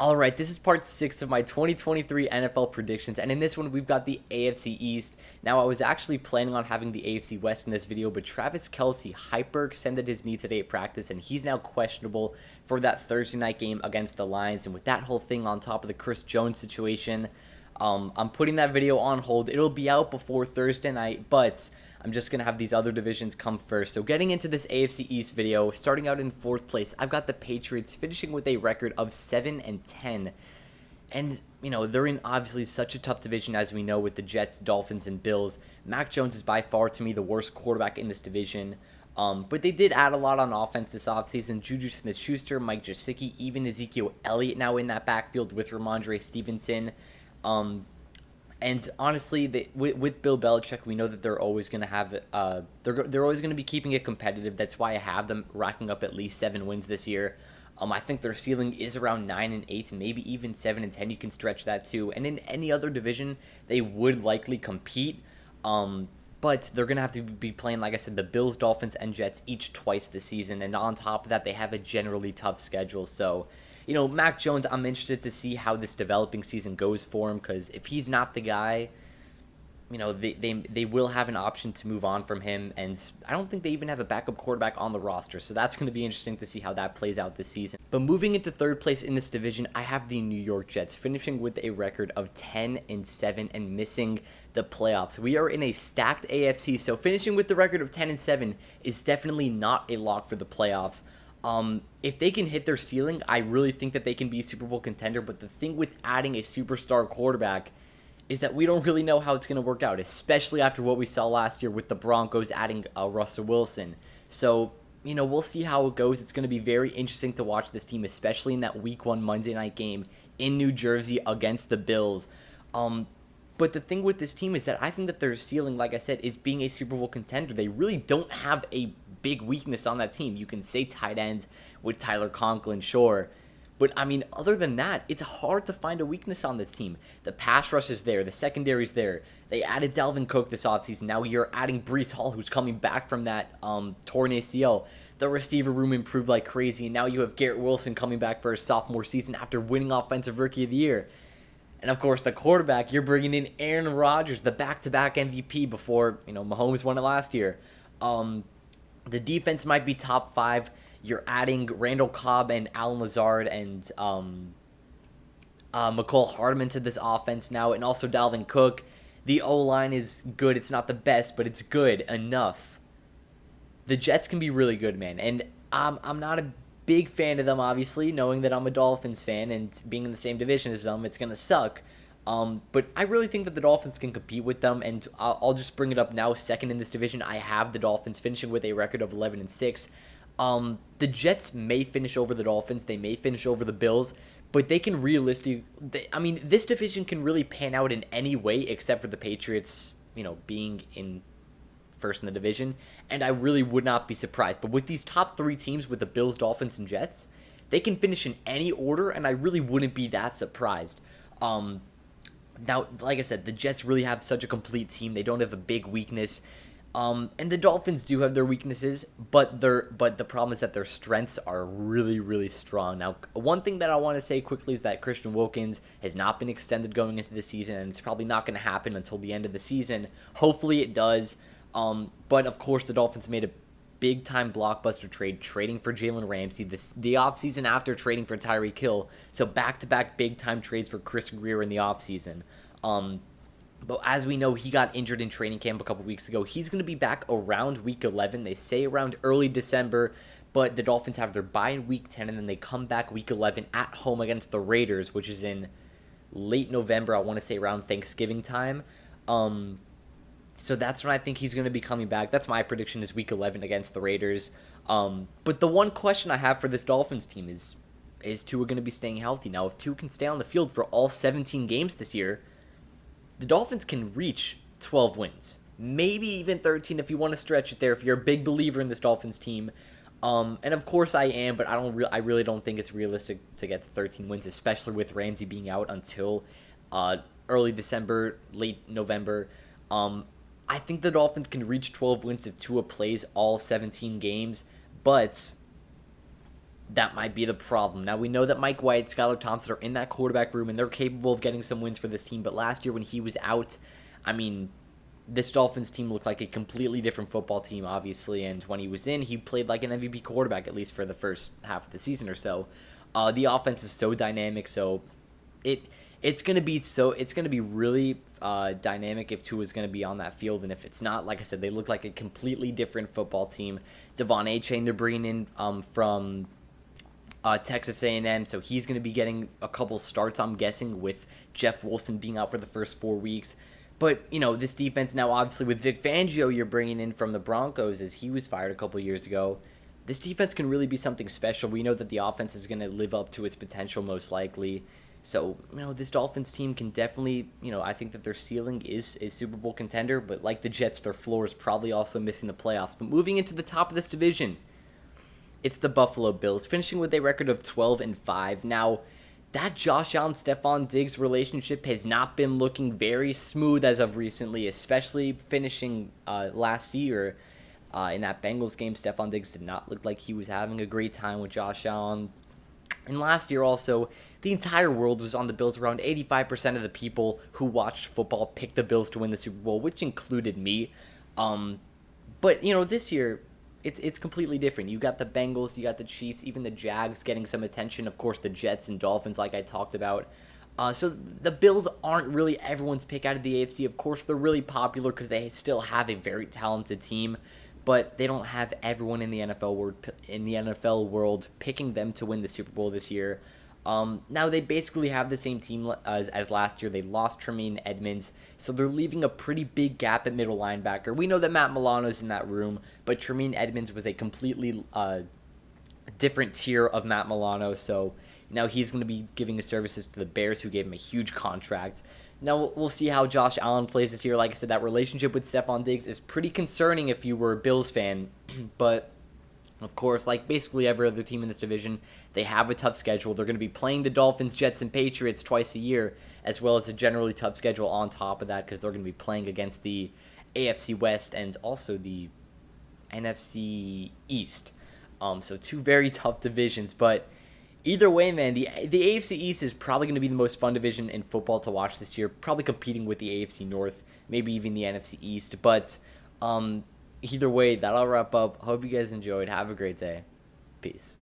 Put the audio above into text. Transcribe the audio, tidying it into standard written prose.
Alright, this is part 6 of my 2023 NFL predictions, and in this one we've got the AFC East. Now, I was actually planning on having the AFC West in this video, but Travis Kelce hyperextended his knee today at practice, and he's now questionable for that Thursday night game against the Lions. And with that whole thing on top of the Chris Jones situation, I'm putting that video on hold. It'll be out before Thursday night, but I'm just going to have these other divisions come first. So getting into this AFC East video, starting out in 4th place, I've got the Patriots finishing with a record of 7-10. And, they're in obviously such a tough division, as we know, with the Jets, Dolphins, and Bills. Mac Jones is by far, to me, the worst quarterback in this division. But they did add a lot on offense this offseason. Juju Smith-Schuster, Mike Gesicki, even Ezekiel Elliott now in that backfield with Ramondre Stevenson. And honestly, with Bill Belichick, we know that they're always going to have they're always going to be keeping it competitive. That's why I have them racking up at least 7 wins this year. I think their ceiling is around 9-8, maybe even 7-10. You can stretch that too. And in any other division, they would likely compete. But they're going to have to be playing, like I said, the Bills, Dolphins, and Jets each twice this season. And on top of that, they have a generally tough schedule. So, Mac Jones, I'm interested to see how this developing season goes for him, because if he's not the guy, they will have an option to move on from him, and I don't think they even have a backup quarterback on the roster, so that's going to be interesting to see how that plays out this season. But moving into 3rd place in this division, I have the New York Jets finishing with a record of 10-7 and missing the playoffs. We are in a stacked AFC, so finishing with the record of 10-7 is definitely not a lock for the playoffs. If they can hit their ceiling, I really think that they can be a Super Bowl contender, but the thing with adding a superstar quarterback is that we don't really know how it's going to work out, especially after what we saw last year with the Broncos adding Russell Wilson. So, we'll see how it goes. It's going to be very interesting to watch this team, especially in that Week 1 Monday night game in New Jersey against the Bills. But the thing with this team is that I think that their ceiling, like I said, is being a Super Bowl contender. They really don't have a big weakness on that team. You can say tight ends with Tyler Conklin, sure. But, other than that, it's hard to find a weakness on this team. The pass rush is there. The secondary's there. They added Dalvin Cook this offseason. Now you're adding Breece Hall, who's coming back from that torn ACL. The receiver room improved like crazy. And now you have Garrett Wilson coming back for his sophomore season after winning Offensive Rookie of the Year. And, of course, the quarterback, you're bringing in Aaron Rodgers, the back-to-back MVP before, Mahomes won it last year. The defense might be top 5. You're adding Randall Cobb and Alan Lazard and McCole Hardman to this offense now, and also Dalvin Cook. The O-line is good. It's not the best, but it's good enough. The Jets can be really good, man. And I'm not a big fan of them, obviously, knowing that I'm a Dolphins fan and being in the same division as them, it's going to suck. But I really think that the Dolphins can compete with them, and I'll just bring it up now. 2nd in this division, I have the Dolphins finishing with a record of 11-6. The Jets may finish over the Dolphins. They may finish over the Bills, but they can realistically, this division can really pan out in any way except for the Patriots, being in first in the division. And I really would not be surprised. But with these top 3 teams, with the Bills, Dolphins, and Jets, they can finish in any order, and I really wouldn't be that surprised. Now, like I said, the Jets really have such a complete team. They don't have a big weakness. And the Dolphins do have their weaknesses, but the problem is that their strengths are really, really strong. Now, one thing that I want to say quickly is that Christian Wilkins has not been extended going into the season, and it's probably not going to happen until the end of the season. Hopefully it does. But, of course, the Dolphins made a big-time blockbuster trade, trading for Jalen Ramsey the offseason after trading for Tyreek Hill. So back-to-back big-time trades for Chris Greer in the offseason. But as we know, he got injured in training camp a couple weeks ago. He's going to be back around Week 11. They say around early December, but the Dolphins have their bye in Week 10, and then they come back Week 11 at home against the Raiders, which is in late November, I want to say around Thanksgiving time. So that's when I think he's going to be coming back. That's my prediction, is Week 11 against the Raiders. But the one question I have for this Dolphins team is Tua going to be staying healthy? Now, if Tua can stay on the field for all 17 games this year, the Dolphins can reach 12 wins. Maybe even 13 if you want to stretch it there, if you're a big believer in this Dolphins team. And of course I am, but I really don't think it's realistic to get to 13 wins, especially with Ramsey being out until early December, late November. I think the Dolphins can reach 12 wins if Tua plays all 17 games, but that might be the problem. Now, we know that Mike White, Skylar Thompson are in that quarterback room, and they're capable of getting some wins for this team. But last year when he was out, I mean, this Dolphins team looked like a completely different football team, obviously. And when he was in, he played like an MVP quarterback, at least for the first half of the season or so. The offense is so dynamic, so it it's gonna be really dynamic if Tua's gonna be on that field, and if it's not, like I said, they look like a completely different football team. Devon A-Chain they're bringing in from Texas A&M, so he's going to be getting a couple starts, I'm guessing, with Jeff Wilson being out for the first 4 weeks. But, this defense now, obviously, with Vic Fangio you're bringing in from the Broncos, as he was fired a couple years ago, this defense can really be something special. We know that the offense is going to live up to its potential, most likely. So, this Dolphins team can definitely, I think that their ceiling is a Super Bowl contender, but like the Jets, their floor is probably also missing the playoffs. But moving into the top of this division, it's the Buffalo Bills, finishing with a record of 12-5. Now, that Josh Allen Stephon Diggs relationship has not been looking very smooth as of recently, especially finishing last year in that Bengals game. Stephon Diggs did not look like he was having a great time with Josh Allen. And last year also, the entire world was on the Bills. Around 85% of the people who watched football picked the Bills to win the Super Bowl, which included me. But, this year, it's completely different. You got the Bengals, you got the Chiefs, even the Jags getting some attention. Of course, the Jets and Dolphins, like I talked about. So the Bills aren't really everyone's pick out of the AFC. Of course, they're really popular because they still have a very talented team, but they don't have everyone in the NFL world picking them to win the Super Bowl this year. Now they basically have the same team as last year. They lost Tremaine Edmonds, so they're leaving a pretty big gap at middle linebacker. We know that Matt Milano's in that room, but Tremaine Edmonds was a completely different tier of Matt Milano, so now he's going to be giving his services to the Bears, who gave him a huge contract. Now we'll see how Josh Allen plays this year. Like I said, that relationship with Stephon Diggs is pretty concerning if you were a Bills fan, but of course, like basically every other team in this division, they have a tough schedule. They're going to be playing the Dolphins, Jets, and Patriots twice a year, as well as a generally tough schedule on top of that, because they're going to be playing against the AFC West and also the NFC East. So two very tough divisions, but either way, man, the AFC East is probably going to be the most fun division in football to watch this year, probably competing with the AFC North, maybe even the NFC East, but either way, that'll wrap up. Hope you guys enjoyed. Have a great day. Peace.